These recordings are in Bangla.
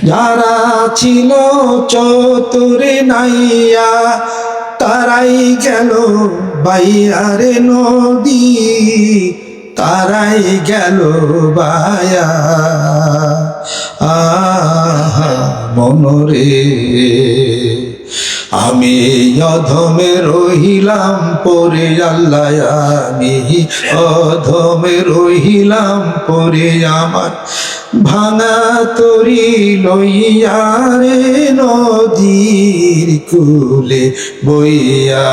যারা ছিল চতুর নাইয়া তারাই গেল বাইয়ারে নদী, তারাই গেল বায়া। আহা মনরে আমি অধমে রহিলাম পরে আল্লাহ, আমি অধমে রহিলাম পরে আমার ভাঙা তরি লইয়া রে নদীর কূলে বইয়া।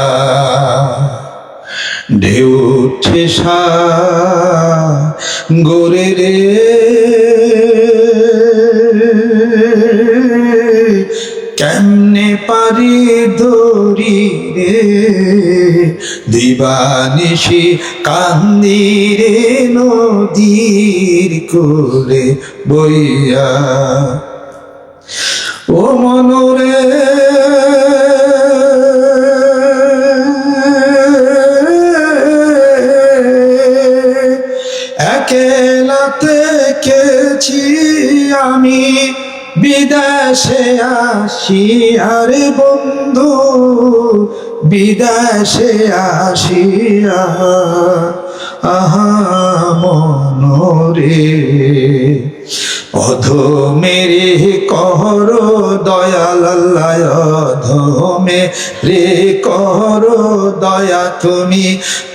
ঢেউ উঠছে সাগরে রে কেমনে পারি ধরি রে, দিবানিশি কান্দি রে নদীর কূলে বইয়া। ও মনরে একেলা থেকেছি আমি বিদেশে আসি, আরে বন্ধু বিদেশে আসিয়া। আহা মনরে অধমেরে কর দয়াল আল্লাহ, অধমে রে কর দয়া তুমি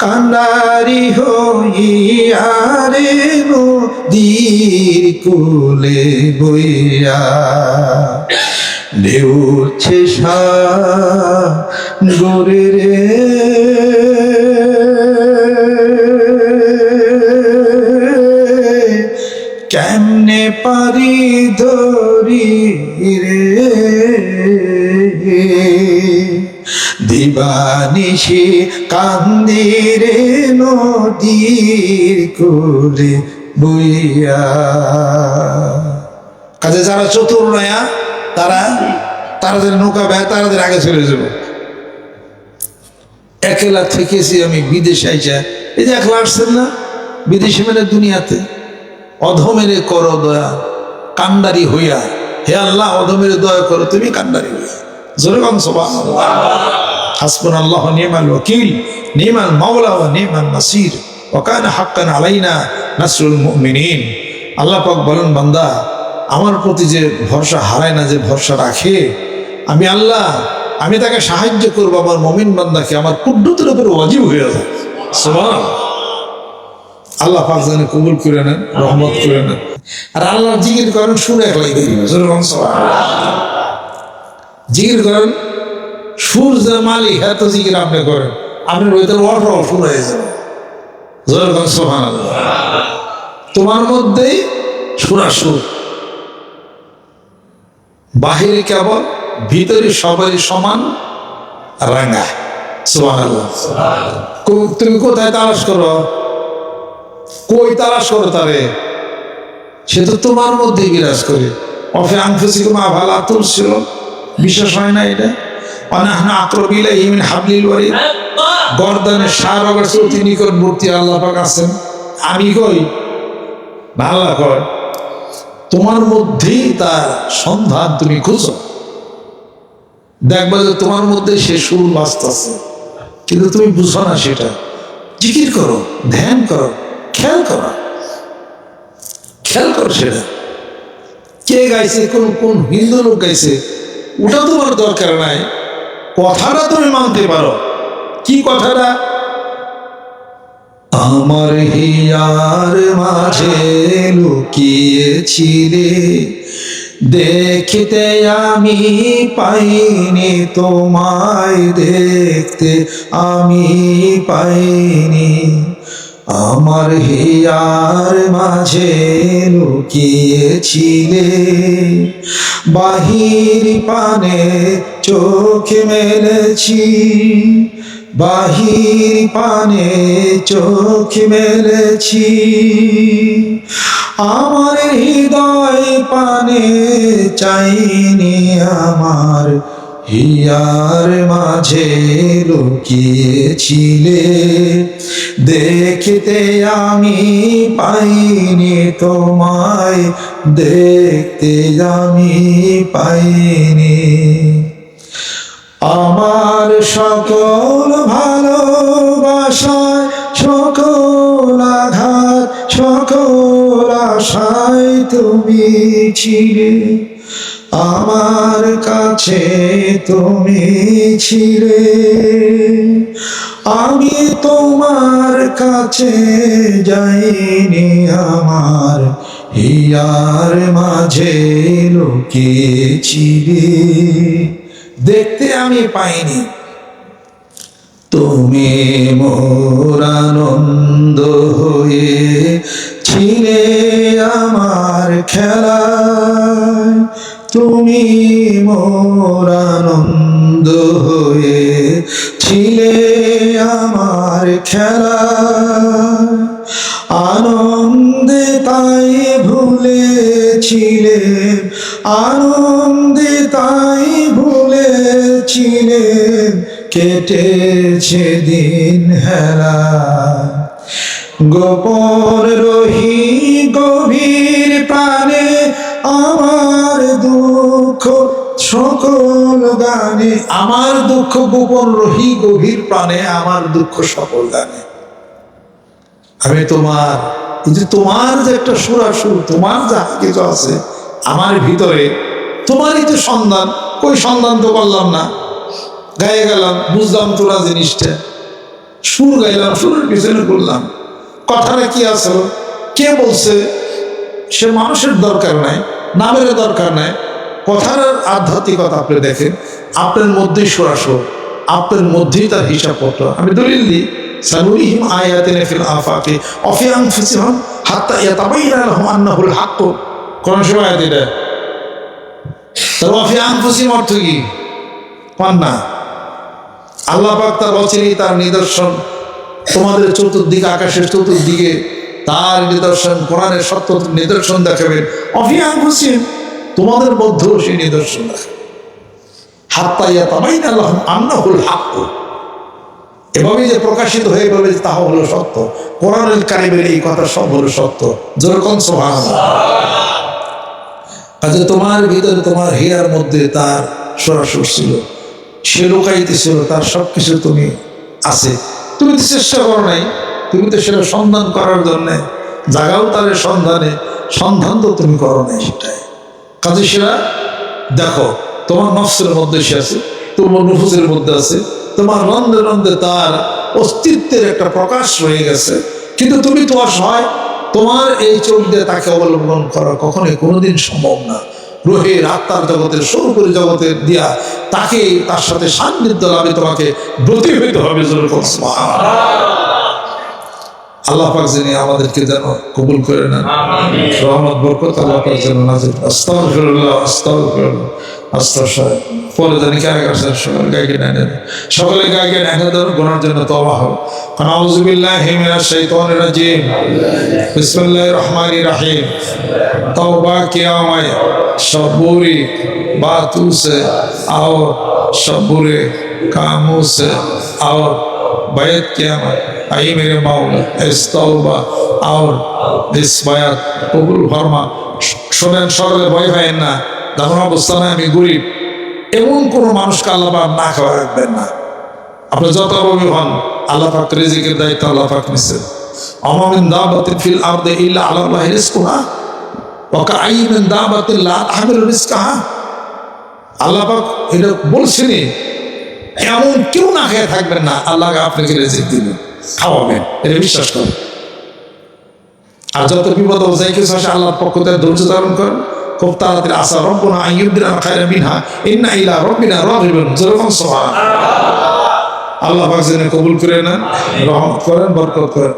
কান্ডারি হইয়া রে নদীর কূলে বইয়া। ঢেউ উঠছে সাগরে রে কেমনে পারি ধরি রে, দিবানিশি কান্দি রে নদীর কূলে বইয়া। কাজে যারা চতুর নয়া তারাদের নৌকা ব্যয় তারাদের আগে চলে যাব। একলা থেকেছি আমি বিদেশে আইসা, এই যে একলা আসছেন না বিদেশে, মানে দুনিয়াতে অধমেরে করো দয়া কান্ডারি হইয়া। হে আল্লাহ অধমেরে দয়া করো তুমি কান্ডারি হইয়া। জোরে বলেন সুবহানাল্লাহ। হাসবুনাল্লাহু ওয়া নি'মাল ওয়াকিল, নি'মাল মাওলা ওয়া নি'মান নাসির, ওয়া কানা হাক্কান আলাইনা নাসরুল মুমিনিন। আল্লাহ পাক বলেন, বান্দা আমার প্রতি যে ভরসা হারায় না, যে ভরসা রাখে, আমি আল্লাহ আমি তাকে সাহায্য করবো। আমার মুমিন বান্দাকে আমার কুদরতের উপরে ওয়াজিব হয়ে যায়। সুবহানাল্লাহ। আল্লাহ পাক যেন কবুল করে নেন, রহমত করে নেন। আর আল্লাহর জিকির করেন সুর একলাই বেরিয়ে, জিকির করেন সুর যে মালিক এত জিকির আপনি করেন, আপনার ওইটার ওয়াটার সুর হয়ে যাবে। সুবহানাল্লাহ। তোমার মধ্যেই সুরা সুর, বাহিরে কেবল ভিতরে সবারই সমান রাঙা। সুবহানাল্লাহ। তুমি কোথায় তালাশ করো, কই তালাশ করো তারে? সে তো তোমার মধ্যে বিরাজ করে। অফে আনফুসিকুম আফালা তুবসিরুন, বিশ্বাস হয় না এটা? ওয়ানাহনু আকরাবু ইলাইহি মিন হাবলিল ওয়ারিদ, গর্দানের সারগের অতি নিকটবর্তী আল্লাহ পাক আছেন। আমি কই না, আল্লাহ কয়। তোমার মধ্যেই তার সন্ধান তুমি খুঁজো, দেখবা যে তোমার মধ্যে সে সুর বাজতেছে, কিন্তু তুমি বুঝো না সেটা। জিকির করো, ধ্যান করো, খেয়াল করো, খেয়াল করো সেটা কে গাইছে, কোন হিন্দু লোক গাইছে, ওটা তোমার দরকার নাই। কথাটা তুমি মানতে পারো। কি কথাটা? আমার হিয়ার মাঝে লুকিয়েছিলে, দেখতে আমি পাইনি তোমায়, দেখতে আমি পাইনি। আমার হিয়ার মাঝে লুকিয়েছিলে, বাহির পানে চোখ মেলেছি, বাহির পানে চোখ মেলেছি। আমার হৃদয় পানে চাইনি, আমার হিয়ার মাঝে লুকিয়েছিলে, দেখতে আমি পাইনি তোমায়, দেখতে আমি পাইনি। আমার সকল ভালোবাসায়, সকল আঘাত, সকল আশায় তুমি ছিলে, আমার কাছে তুমি ছিলে। আমি তোমার কাছে যাইনি, আমার হিয়ার মাঝে লুকিয়েছিলে, দেখতে আমি পাইনি। তুমি মোর আনন্দ হয়ে ছিলে আমার খেলায়, তুমি মোর আনন্দ হয়ে ছিলে আমার খেলায়। আনন্দে তাই ভুলেছিলে, আনন্দে তাই ভুলেছিলে, কেটেছে দিন হেলা। গোপন রহি গভীর প্রাণে, আমার দুঃখ সকল গানে, আমার দুঃখ গোপন রহি গভীর প্রাণে, আমার দুঃখ সকল গানে। আমি তোমার, এই যে তোমার যে একটা সুরাসুর, তোমার যা কিছু আছে আমার ভিতরে, তোমারই তো সন্ধান, কই সন্ধান তো করলাম না। গায়ে গেলাম, বুঝলাম তোরা জিনিসটা, সুর গাইলাম, সুরের পিছনে করলাম, কথাটা কি আসলো, কে বলছে, সে মানুষের দরকার নাই, নামের দরকার নাই, কথার আধ্যাত্মিকতা আপনি দেখেন, আপনার মধ্যেই সুরাসুর, আপনার মধ্যেই তার হিসাবপত্র। আমি দলিল দিই, সানুরিহিম আয়াতিনা ফিল আফাকি ওয়া ফি আনফুসিহিম হাত্তা ইয়াতাবাyyana লাহুম আন্নাহুল হাক্ক। কোন সময় আয়াত এটা? তার ওয়া ফি আনফুসিহিম অর্থ কি? পান্না। আল্লাহ পাক তার অচিরেই তার নিদর্শন তোমাদের চতুর্দিকে, আকাশের চতুর্দিকে তার নিদর্শন, কোরআনের সত্য নিদর্শন দেখাবেন। ওয়া ফি আনফুসিহিম, তোমাদের মধ্যেও সেই নিদর্শন দেখাবেন। হাত্তা ইয়াতাবাyyana লাহুম আন্নাহুল হাক্ক, এভাবে যে প্রকাশিত হয়ে গেল যে তাহা হলো সত্য। কোরআনুল কারীমের এই কথা সব হলো সত্য। যেরকম সুবহানাল্লাহ। আজ তোমার ভিতরে, তোমার হিয়ার মধ্যে তার সরাসর ছিল, সে লুকাইতে ছিল, তার সবকিছু তুমি আছে, তুমি তো চেষ্টা করো নাই, তুমি তো সেটা সন্ধান করার জন্যে জাগাও তারের সন্ধানে, সন্ধান তো তুমি করো নাই সেটাই। কাজে সেটা দেখো, তোমার নফসের মধ্যে সে আছে, তোমার নুফুসের মধ্যে আছে, তোমার রন্ধে রন্ধে তার অস্তিত্বের একটা প্রকাশ রয়ে গেছে, কিন্তু তুমি তো অসহায়। তোমার এই চোখ দিয়ে তাকে অবলম্বন করা কখনোই কোনোদিন সম্ভব না। রুহের আত্মার জগতের সর্বোপরি জগতের দিয়া তাকে, তার সাথে সান্নিধ্য লাভে তোমাকে ব্রতী হইতে হবে। আল্লাহ পাক যিনি আমাদেরকে যেন কবুল করে নেন, রহমত বরকত আল্লাহ পাক যেন নাজিল। আস্তাগফিরুল্লাহ, আস্তাগফিরুল্লাহ, আস্তাগফিরুল্লাহ। পরে জানি কারে কাছে সকলে গাইকে নেন, সকলে গাইকে নেন, গুনার জন্য তওবা হোক। আউযু বিল্লাহি মিনাশ শাইতানির রাজিম, বিসমিল্লাহির রহমানির রহিম। तौबा किया मैं सबूरी बातों से और सबूरे कामों से और बैत किया मैं, आई मेरे मौला इस तौबा और इस बैत कबूल फरमा। শোনেন, সকলে ভয় পায় না, যখন অবস্থানে আমি গরিব, এমন কোনো মানুষকে আল্লাহ পাক না খাওয়া রাখবেন না। আপনি যত অভাবী হন, আল্লাহ পাক রিজিকের দায়িত্ব আল্লাহ পাক নিছেন। ওয়া মিন দাবাতিন ফিল আরদি ইল্লা আলাল্লাহি রিজকুহা ওয়া কাআইয়িন মিন দাবাতিন লা তাহমিলু রিজকাহা। আল্লাহ পাক এটা বলছেনই, এমন কেউ না খেয়ে থাকবেন না, আল্লাহ আপনাকে রিজিক দিবেন, খাওয়াবেন, এটা বিশ্বাস করেন। আর যত বিপদ যাই কিছু আসে, আল্লাহর পক্ষ থেকে ধৈর্য ধারণ করেন, খুব তাড়াতাড়ি আসা রব্বুনা আইয়ুবদিনা খায়রা মিনহা ইন্না ইলা রাব্বিনা রাগিবুন। যেরকম সুবহানাল্লাহ। আল্লাহ পাক যেন কবুল করে নেন, রহমত করেন, বরকত করেন।